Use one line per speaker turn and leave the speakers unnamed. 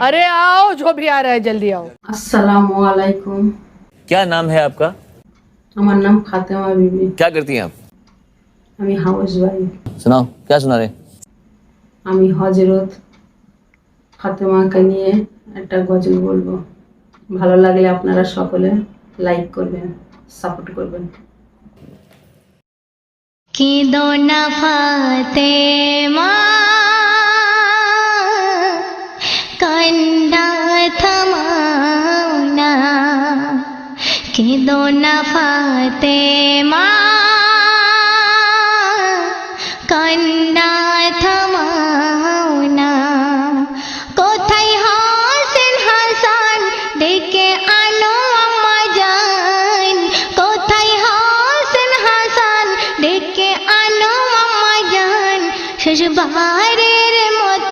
अरे आओ, जो भी आ रहा है जल्दी आओ।
अस्सलामु अलैकुम।
क्या नाम है आपका?
আমার নাম ফাতেমা বিবি।
क्या करती हैं आप?
আমি হাউস ওয়াইফ।
सुनाओ, क्या सुना रहे?
আমি হযরত ফাতেমাকে নিয়ে একটা গজল বলবো। ভালো লাগলে আপনারা সকলে লাইক করবেন, সাপোর্ট করবেন।
কেঁদো না ফাতেমা, কান্না থামাও না। কেঁদো না ফাতেমা, কান্না থামাও না। কোথায় হাসান হাসান ডেকে আনো আম্মা জান। কোথায় হাসান হাসান ডেকে আনো আম্মা জান। শেষবার